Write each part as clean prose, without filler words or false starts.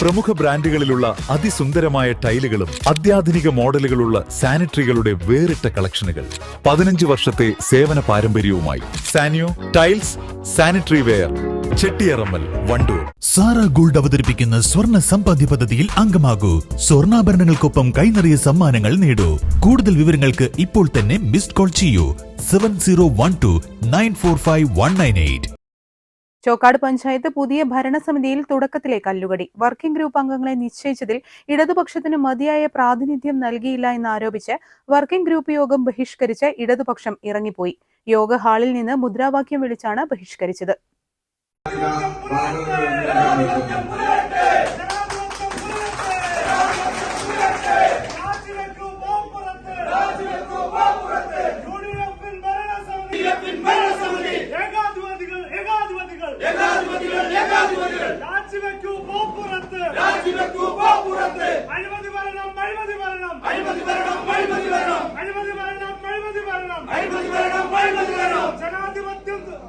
പ്രമുഖ ബ്രാൻഡുകളിലുള്ള അതിസുന്ദരമായ ടൈലുകളും അത്യാധുനിക മോഡലുകളുള്ള സാനിറ്ററികളുടെ വേറിട്ട കളക്ഷനുകൾ 15 വർഷത്തെ സേവന പാരമ്പര്യവുമായി സാനിയോ tiles sanitary ware Chettiyarammal Wandoor. Sara gold അവതരിപ്പിക്കുന്ന സ്വർണ്ണ സമ്പാദ്യ പദ്ധതിയിൽ അംഗമാകൂ. സ്വർണ്ണാഭരണങ്ങൾക്കൊപ്പം കൈനിറിയ സമ്മാനങ്ങൾ നേടൂ. കൂടുതൽ വിവരങ്ങൾക്ക് ഇപ്പോൾ തന്നെ മിസ്ഡ് കോൾ ചെയ്യൂ 7012945198. ചോക്കാട് പഞ്ചായത്ത് പുതിയ ഭരണസമിതിയിൽ തുടക്കത്തിലെ കല്ലുകടി. വർക്കിംഗ് ഗ്രൂപ്പ് അംഗങ്ങളെ നിശ്ചയിച്ചതിൽ ഇടതുപക്ഷത്തിന് മതിയായ പ്രാതിനിധ്യം നൽകിയില്ല എന്നാരോപിച്ച് വർക്കിംഗ് ഗ്രൂപ്പ് യോഗം ബഹിഷ്കരിച്ച് ഇടതുപക്ഷം ഇറങ്ങിപ്പോയി. യോഗ ഹാളിൽ നിന്ന് മുദ്രാവാക്യം വിളിച്ചാണ് ബഹിഷ്കരിച്ചത്.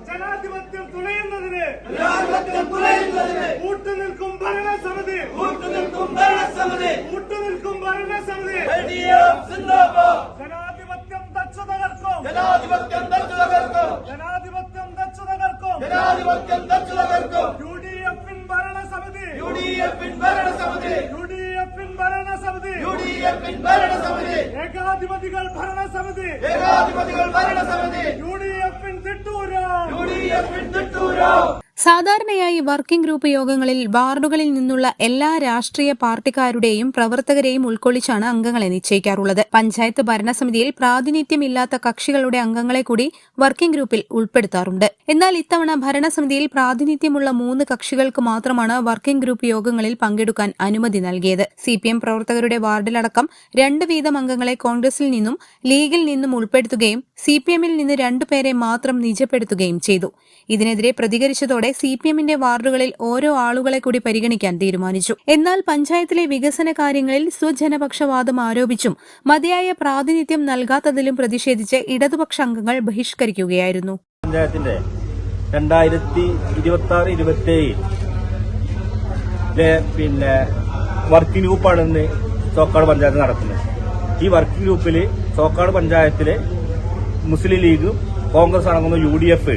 ജനാധിപത്യം തുലയുന്നതിന് കൂട്ടുനിൽക്കും ഭരണസമിതി ജനാധിപത്യം തച്ചു തകർക്കും. യുഡിഎഫിൻ ഭരണസമിതി ഏകാധിപതികൾ ഭരണസമിതി യുഡിഎഫിൻ തിട്ടൂരം. സാധാരണയായി വർക്കിംഗ് ഗ്രൂപ്പ് യോഗങ്ങളിൽ വാർഡുകളിൽ നിന്നുള്ള എല്ലാ രാഷ്ട്രീയ പാർട്ടിക്കാരുടെയും പ്രവർത്തകരെയും ഉൾക്കൊള്ളിച്ചാണ് അംഗങ്ങളെ നിശ്ചയിക്കാറുള്ളത്. പഞ്ചായത്ത് ഭരണസമിതിയിൽ പ്രാതിനിധ്യമില്ലാത്ത കക്ഷികളുടെ അംഗങ്ങളെ കൂടി വർക്കിംഗ് ഗ്രൂപ്പിൽ ഉൾപ്പെടുത്താറുണ്ട്. എന്നാൽ ഇത്തവണ ഭരണസമിതിയിൽ പ്രാതിനിധ്യമുള്ള 3 കക്ഷികൾക്ക് മാത്രമാണ് വർക്കിംഗ് ഗ്രൂപ്പ് യോഗങ്ങളിൽ പങ്കെടുക്കാൻ അനുമതി നൽകിയത്. സിപിഎം പ്രവർത്തകരുടെ വാർഡിലടക്കം 2 വീതം അംഗങ്ങളെ കോൺഗ്രസിൽ നിന്നും ലീഗിൽ നിന്നും ഉൾപ്പെടുത്തുകയും സിപിഎമ്മിൽ നിന്ന് 2 പേരെ മാത്രം നിജപ്പെടുത്തുകയും ചെയ്തു. ഇതിനെതിരെ പ്രതികരിച്ചതോടെ സിപിഎമ്മിന്റെ വാർഡുകളിൽ ഓരോ ആളുകളെ കൂടി പരിഗണിക്കാൻ തീരുമാനിച്ചു. എന്നാൽ പഞ്ചായത്തിലെ വികസന കാര്യങ്ങളിൽ സ്വജനപക്ഷവാദം ആരോപിച്ചും മതിയായ പ്രാതിനിധ്യം നൽകാത്തതിലും പ്രതിഷേധിച്ച് ഇടതുപക്ഷ അംഗങ്ങൾ ബഹിഷ്കരിക്കുകയായിരുന്നു. പഞ്ചായത്തിന്റെ 2026-27 വർക്കിംഗ് ഗ്രൂപ്പാണ് ഇന്ന് ചോക്കാട് പഞ്ചായത്ത് നടത്തുന്നത്. ഈ വർക്കിംഗ് ഗ്രൂപ്പിൽ ചോക്കാട് പഞ്ചായത്തിലെ മുസ്ലിം ലീഗും കോൺഗ്രസ് അടങ്ങുന്ന UDF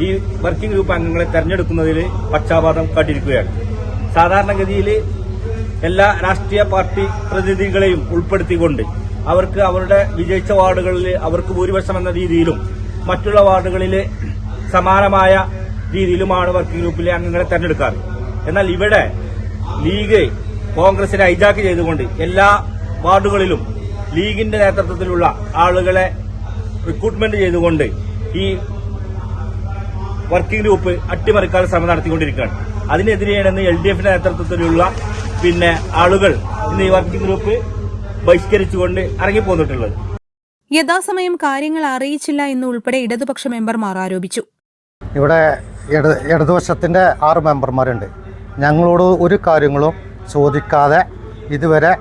ഈ വർക്കിംഗ് ഗ്രൂപ്പ് അംഗങ്ങളെ തെരഞ്ഞെടുക്കുന്നതിൽ പക്ഷാപാതം കാട്ടിയിരിക്കുകയാണ്. സാധാരണഗതിയിൽ എല്ലാ രാഷ്ട്രീയ പാർട്ടി പ്രതിനിധികളെയും ഉൾപ്പെടുത്തിക്കൊണ്ട് അവർക്ക് അവരുടെ വിജയിച്ച വാർഡുകളിൽ അവർക്ക് ഭൂരിപക്ഷം എന്ന രീതിയിലും മറ്റുള്ള വാർഡുകളിൽ സമാനമായ രീതിയിലുമാണ് വർക്കിംഗ് ഗ്രൂപ്പിലെ അംഗങ്ങളെ തെരഞ്ഞെടുക്കാറ്. എന്നാൽ ഇവിടെ ലീഗ് കോൺഗ്രസിനെ ഹൈജാക്ക് ചെയ്തുകൊണ്ട് എല്ലാ വാർഡുകളിലും ലീഗിന്റെ നേതൃത്വത്തിലുള്ള ആളുകളെ റിക്രൂട്ട്മെന്റ് ചെയ്തുകൊണ്ട് ഈ വർക്കിംഗ് ഗ്രൂപ്പ് അട്ടിമറിക്കാൻ ശ്രമം നടത്തിക്കൊണ്ടിരിക്കുകയാണ്. അതിനെതിരെയാണ് LDFന്റെ നേതൃത്വത്തിലുള്ള ആളുകൾ ഇന്ന് ഈ വർക്കിംഗ് ഗ്രൂപ്പ് ബഹിഷ്കരിച്ചുകൊണ്ട് ഇറങ്ങിപ്പോന്നിട്ടുള്ളത്. യഥാസമയം കാര്യങ്ങൾ അറിയിച്ചില്ല എന്നുൾപ്പെടെ ഇടതുപക്ഷ മെമ്പർമാർ ആരോപിച്ചു. ഇവിടെ ഇടതുപക്ഷത്തിന്റെ 6 മെമ്പർമാരുണ്ട്. ഞങ്ങളോട് ഒരു കാര്യങ്ങളും ചോദിക്കാതെ ഇതുവരെ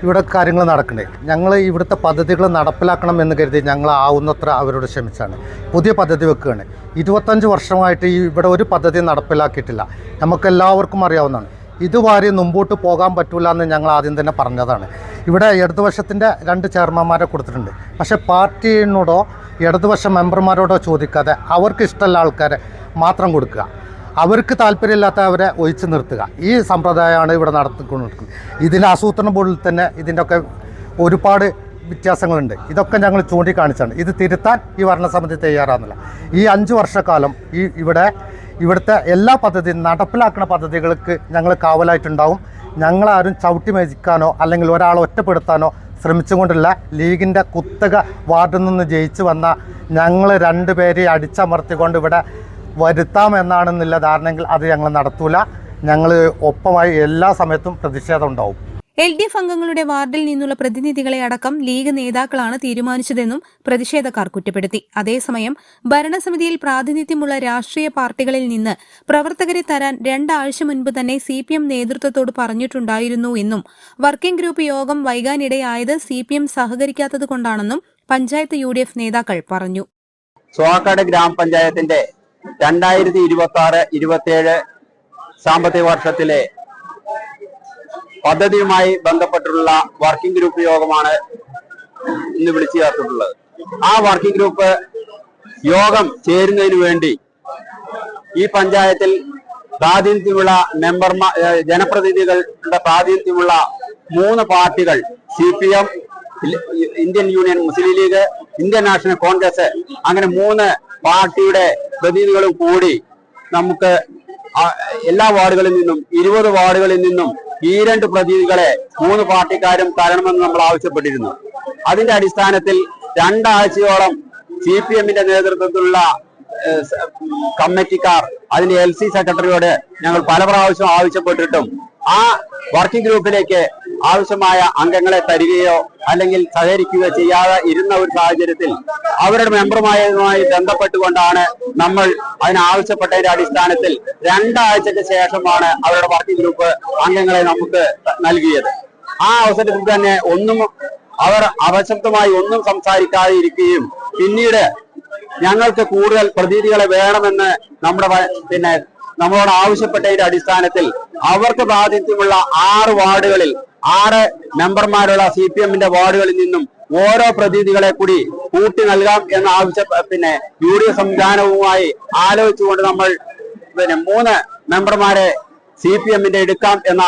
ഇവിടെ കാര്യങ്ങൾ നടക്കുന്നുണ്ട്. ഞങ്ങൾ ഇവിടുത്തെ പദ്ധതികൾ നടപ്പിലാക്കണം എന്ന് കരുതി ഞങ്ങൾ ആവുന്നത്ര അവരോട് ക്ഷമിച്ചാണ്. പുതിയ പദ്ധതി വെക്കുകയാണ്. 25 വർഷമായിട്ട് ഇവിടെ ഒരു പദ്ധതി നടപ്പിലാക്കിയിട്ടില്ല. നമുക്കെല്ലാവർക്കും അറിയാവുന്നതാണ്. ഇതുവരെ മുമ്പോട്ട് പോകാൻ പറ്റില്ല എന്ന് ഞങ്ങൾ ആദ്യം തന്നെ പറഞ്ഞതാണ്. ഇവിടെ ഇടതുപക്ഷത്തിൻ്റെ 2 ചെയർമാന്മാരെ കൊടുത്തിട്ടുണ്ട്. പക്ഷേ പാർട്ടിയോടോ ഇടതുപക്ഷ മെമ്പർമാരോടോ ചോദിക്കാതെ അവർക്ക് ഇഷ്ടമുള്ള ആൾക്കാരെ മാത്രം കൊടുക്കുക, അവർക്ക് താല്പര്യമില്ലാത്തവരെ ഒഴിച്ചു നിർത്തുക. ഈ സമ്പ്രദായമാണ് ഇവിടെ നടത്തിക്കൊണ്ടിരിക്കുന്നത്. ഇതിൻ്റെ ആസൂത്രണ ബോർഡിൽ തന്നെ ഇതിൻ്റെയൊക്കെ ഒരുപാട് വ്യത്യാസങ്ങളുണ്ട്. ഇതൊക്കെ ഞങ്ങൾ ചൂണ്ടിക്കാണിച്ചാണ്. ഇത് തിരുത്താൻ ഈ ഭരണസമിതി തയ്യാറാകുന്നില്ല. ഈ 5 വർഷക്കാലം ഇവിടുത്തെ എല്ലാ പദ്ധതിയും നടപ്പിലാക്കുന്ന പദ്ധതികൾക്ക് ഞങ്ങൾ കാവലായിട്ടുണ്ടാവും. ഞങ്ങളാരും ചവിട്ടി മേജിക്കാനോ അല്ലെങ്കിൽ ഒരാളെ ഒറ്റപ്പെടുത്താനോ ശ്രമിച്ചുകൊണ്ടില്ല. ലീഗിൻ്റെ കുത്തക വാർഡിൽ നിന്ന് ജയിച്ചു വന്ന ഞങ്ങൾ 2 പേരെ അടിച്ചമർത്തിക്കൊണ്ട് ഇവിടെ വരുത്താമെന്നാണെന്നുള്ള ധാരണയെങ്കിൽ അത് ഞങ്ങൾ നടത്തൂല. ഞങ്ങൾ ഒപ്പമായി എല്ലാ സമയത്തും പ്രതിഷേധം ഉണ്ടാവും. LDF അംഗങ്ങളുടെ വാർഡിൽ നിന്നുള്ള പ്രതിനിധികളെ അടക്കം ലീഗ് നേതാക്കളാണ് തീരുമാനിച്ചതെന്നും പ്രതിഷേധക്കാർ കുറ്റപ്പെടുത്തി. അതേസമയം ഭരണസമിതിയിൽ പ്രാതിനിധ്യമുള്ള രാഷ്ട്രീയ പാർട്ടികളിൽ നിന്ന് പ്രവർത്തകരെ തരാൻ 2 ആഴ്ച മുൻപ് തന്നെ CPM നേതൃത്വത്തോട് പറഞ്ഞിട്ടുണ്ടായിരുന്നു എന്നും വർക്കിംഗ് ഗ്രൂപ്പ് യോഗം വൈകാനിടയായത് CPM സഹകരിക്കാത്തതുകൊണ്ടാണെന്നും പഞ്ചായത്ത് UDF നേതാക്കൾ പറഞ്ഞു. ചോക്കാട് ഗ്രാമപഞ്ചായത്തിന്റെ 2026-27 സാമ്പത്തിക വർഷത്തിലെ പദ്ധതിയുമായി ബന്ധപ്പെട്ടുള്ള വർക്കിംഗ് ഗ്രൂപ്പ് യോഗമാണ് ഇന്ന് വിളിച്ചു ചേർത്തിട്ടുള്ളത്. ആ വർക്കിംഗ് ഗ്രൂപ്പ് യോഗം ചേരുന്നതിന് വേണ്ടി ഈ പഞ്ചായത്തിൽ പ്രാതിനിധ്യമുള്ള മെമ്പർമാർ, ജനപ്രതിനിധികളുടെ പ്രാതിനിധ്യമുള്ള 3 പാർട്ടികൾ, CPM, ഇന്ത്യൻ യൂണിയൻ മുസ്ലിം ലീഗ്, ഇന്ത്യൻ നാഷണൽ കോൺഗ്രസ്, അങ്ങനെ 3 പാർട്ടിയുടെ പ്രതിനിധികളും കൂടി നമുക്ക് എല്ലാ വാർഡുകളിൽ നിന്നും 20 വാർഡുകളിൽ നിന്നും ഈ 2 പ്രതിനിധികളെ 3 പാർട്ടിക്കാരും തരണമെന്ന് നമ്മൾ ആവശ്യപ്പെട്ടിരുന്നു. അതിന്റെ അടിസ്ഥാനത്തിൽ 2 ആഴ്ചയോളം CPM-ന്റെ നേതൃത്വത്തിലുള്ള കമ്മിറ്റിക്കാർ അതിന്റെ LC സെക്രട്ടറിയോട് ഞങ്ങൾ പല പ്രാവശ്യം ആവശ്യപ്പെട്ടിട്ടും ആ വർക്കിംഗ് ഗ്രൂപ്പിലേക്ക് ആവശ്യമായ അംഗങ്ങളെ തരികയോ അല്ലെങ്കിൽ സഹകരിക്കുകയോ ചെയ്യാതെ ഇരുന്ന ഒരു സാഹചര്യത്തിൽ അവരുടെ മെമ്പർമാരുമായി ബന്ധപ്പെട്ടുകൊണ്ടാണ് നമ്മൾ അതിനാവശ്യപ്പെട്ടതിന്റെ അടിസ്ഥാനത്തിൽ 2 ആഴ്ചയ്ക്ക് ശേഷമാണ് അവരുടെ വർക്കിംഗ് ഗ്രൂപ്പ് അംഗങ്ങളെ നമുക്ക് നൽകിയത്. ആ അവസരത്തിൽ തന്നെ അവർ അപശബ്ദമായി ഒന്നും സംസാരിക്കാതെ ഇരിക്കുകയും പിന്നീട് ഞങ്ങൾക്ക് കൂടുതൽ പ്രതിനിധികളെ വേണമെന്ന് നമ്മളോട് ആവശ്യപ്പെട്ടതിന്റെ അടിസ്ഥാനത്തിൽ അവർക്ക് പ്രാതിനിധ്യമുള്ള 6 വാർഡുകളിൽ 6 മെമ്പർമാരുള്ള CPM-ന്റെ വാർഡുകളിൽ നിന്നും ഓരോ പ്രതിനിധികളെ കൂടി കൂട്ടി നൽകാം എന്ന UDF സംവിധാനവുമായി ആലോചിച്ചുകൊണ്ട് നമ്മൾ 3 മെമ്പർമാരെ CPM-ന്റെ എടുക്കാം എന്ന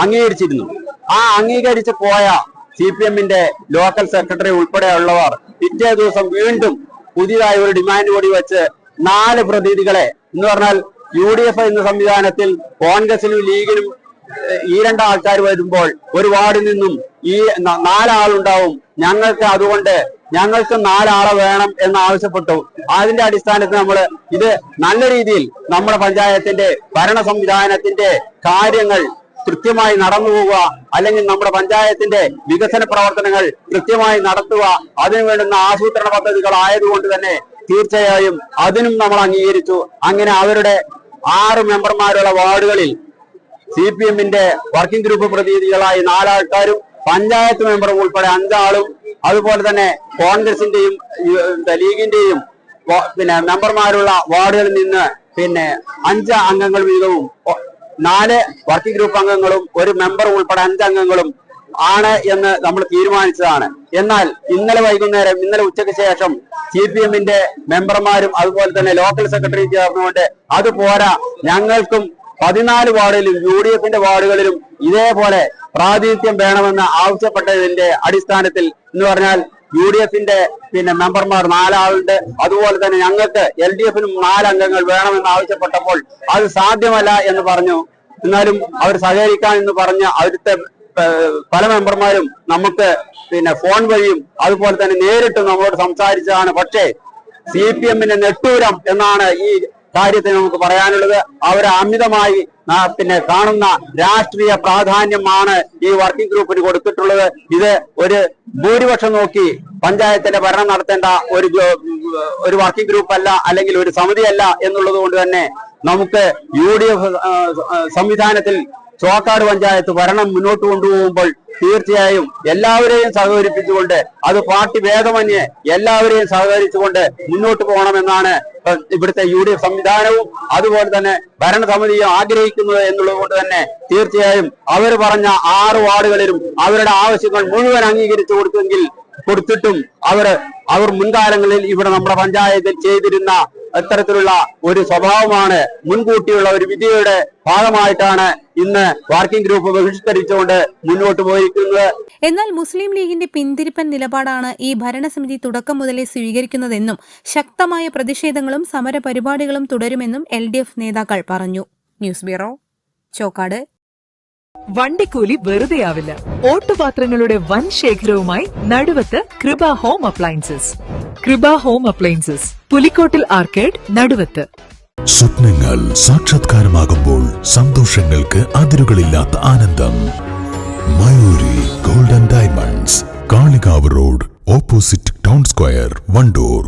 അംഗീകരിച്ചിരുന്നു. ആ അംഗീകരിച്ച് പോയ CPM-ന്റെ ലോക്കൽ സെക്രട്ടറി ഉൾപ്പെടെയുള്ളവർ പിറ്റേ ദിവസം വീണ്ടും പുതിയതായി ഒരു ഡിമാൻഡ് കൂടി വെച്ച് 4 പ്രതിനിധികളെ എന്ന് പറഞ്ഞാൽ UDF എന്ന സംവിധാനത്തിൽ കോൺഗ്രസിനും ലീഗിനും ഈ 2 ആൾക്കാർ വരുമ്പോൾ ഒരു വാർഡിൽ നിന്നും ഈ 4 ആളുണ്ടാവും. അതുകൊണ്ട് ഞങ്ങൾക്ക് 4 ആളെ വേണം എന്ന് ആവശ്യപ്പെട്ടു. അതിന്റെ അടിസ്ഥാനത്തിൽ നമ്മൾ ഇത് നല്ല രീതിയിൽ നമ്മുടെ പഞ്ചായത്തിന്റെ ഭരണ സംവിധാനത്തിന്റെ കാര്യങ്ങൾ കൃത്യമായി നടന്നു പോവുക, അല്ലെങ്കിൽ നമ്മുടെ പഞ്ചായത്തിന്റെ വികസന പ്രവർത്തനങ്ങൾ കൃത്യമായി നടത്തുക, അതിനു വേണ്ടുന്ന ആസൂത്രണ പദ്ധതികൾ ആയതുകൊണ്ട് തന്നെ തീർച്ചയായും അതിനും നമ്മൾ അംഗീകരിച്ചു. അങ്ങനെ അവരുടെ 6 മെമ്പർമാരുള്ള വാർഡുകളിൽ CPM-ന്റെ വർക്കിംഗ് ഗ്രൂപ്പ് പ്രതിനിധികളായി 4 ആൾക്കാരും പഞ്ചായത്ത് മെമ്പറും ഉൾപ്പെടെ 5 ആളും അതുപോലെ തന്നെ കോൺഗ്രസിന്റെയും ലീഗിന്റെയും മെമ്പർമാരുള്ള വാർഡുകളിൽ നിന്ന് 5 അംഗങ്ങൾ വീതവും 4 വർക്കിംഗ് ഗ്രൂപ്പ് അംഗങ്ങളും 1 മെമ്പർ ഉൾപ്പെടെ 5 അംഗങ്ങളും ആണ് എന്ന് നമ്മൾ തീരുമാനിച്ചതാണ്. എന്നാൽ ഇന്നലെ ഉച്ചയ്ക്ക് ശേഷം CPM-ന്റെ മെമ്പർമാരും അതുപോലെ തന്നെ ലോക്കൽ സെക്രട്ടറിയും ചേർന്നുകൊണ്ട് അത് പോരാ, ഞങ്ങൾക്കും 14 വാർഡിലും UDF-ന്റെ വാർഡുകളിലും ഇതേപോലെ പ്രാതിനിധ്യം വേണമെന്ന് ആവശ്യപ്പെട്ടതിന്റെ അടിസ്ഥാനത്തിൽ എന്ന് പറഞ്ഞാൽ UDF-ന്റെ മെമ്പർമാർ 4 ആളുണ്ട്. അതുപോലെ തന്നെ ഞങ്ങൾക്ക് LDF-നും 4 അംഗങ്ങൾ വേണമെന്ന് ആവശ്യപ്പെട്ടപ്പോൾ അത് സാധ്യമല്ല എന്ന് പറഞ്ഞു. എന്നാലും അവർ സഹകരിക്കാൻ എന്ന് പറഞ്ഞ അവിടുത്തെ പല മെമ്പർമാരും നമുക്ക് ഫോൺ വഴിയും അതുപോലെ തന്നെ നേരിട്ട് നമ്മളോട് സംസാരിച്ചതാണ്. പക്ഷേ CPM-ന്റെ നെട്ടൂരം എന്നാണ് ഈ കാര്യത്തിൽ നമുക്ക് പറയാനുള്ളത്. അവർ അമിതമായി കാണുന്ന രാഷ്ട്രീയ പ്രാധാന്യമാണ് ഈ വർക്കിംഗ് ഗ്രൂപ്പിന് കൊടുത്തിട്ടുള്ളത്. ഇത് ഒരു ഭൂരിപക്ഷം നോക്കി പഞ്ചായത്തിന്റെ ഭരണം നടത്തേണ്ട ഒരു വർക്കിംഗ് ഗ്രൂപ്പ് അല്ല, അല്ലെങ്കിൽ ഒരു സമിതിയല്ല എന്നുള്ളത് കൊണ്ട് തന്നെ നമുക്ക് UDF സംവിധാനത്തിൽ ചോക്കാട് പഞ്ചായത്ത് ഭരണം മുന്നോട്ട് കൊണ്ടുപോകുമ്പോൾ തീർച്ചയായും എല്ലാവരെയും സഹകരിപ്പിച്ചുകൊണ്ട്, അത് പാർട്ടി ഭേദമന്യേ എല്ലാവരെയും സഹകരിച്ചുകൊണ്ട് മുന്നോട്ട് പോകണമെന്നാണ് ഇവിടുത്തെ UDF സംവിധാനവും അതുപോലെ തന്നെ ഭരണസമിതിയും ആഗ്രഹിക്കുന്നത് എന്നുള്ളത് കൊണ്ട് തന്നെ തീർച്ചയായും അവർ പറഞ്ഞ 6 വാർഡുകളിലും അവരുടെ ആവശ്യങ്ങൾ മുഴുവൻ അംഗീകരിച്ചു കൊടുത്തിട്ടും അവർ മുൻകാലങ്ങളിൽ ഇവിടെ നമ്മുടെ പഞ്ചായത്തിൽ ചെയ്തിരുന്ന അത്തരത്തിലുള്ള ഒരു സ്വഭാവമാണ്, മുൻകൂട്ടിയുള്ള ഒരു വിധിയുടെ ഭാഗമായിട്ടാണ് ഇന്ന് വർക്കിംഗ് ഗ്രൂപ്പ് ബഹിഷ്കരിച്ചുകൊണ്ട് മുന്നോട്ട് പോയിരിക്കുന്നത്. എന്നാൽ മുസ്ലിം ലീഗിന്റെ പിന്തിരിപ്പൻ നിലപാടാണ് ഈ ഭരണസമിതി തുടക്കം മുതലേ സ്വീകരിക്കുന്നതെന്നും ശക്തമായ പ്രതിഷേധങ്ങളും സമരപരിപാടികളും തുടരുമെന്നും LDF നേതാക്കൾ പറഞ്ഞു. News bureau, Chokkad. വണ്ടിക്കൂലി വെറുതെയാവില്ല. ഓട്ടുപാത്രങ്ങളുടെ വൻ ശേഖരവുമായി Naduvath Kripa home appliances. Kripa home appliances, Pulikkottil arcade, Naduvath. സ്വപ്നങ്ങൾ സാക്ഷാത്കാരമാകുമ്പോൾ സന്തോഷങ്ങൾക്ക് അതിരുകളില്ലാത്ത ആനന്ദം. Mayuri golden diamonds, Kalikavu road, opposite town square, Wandoor.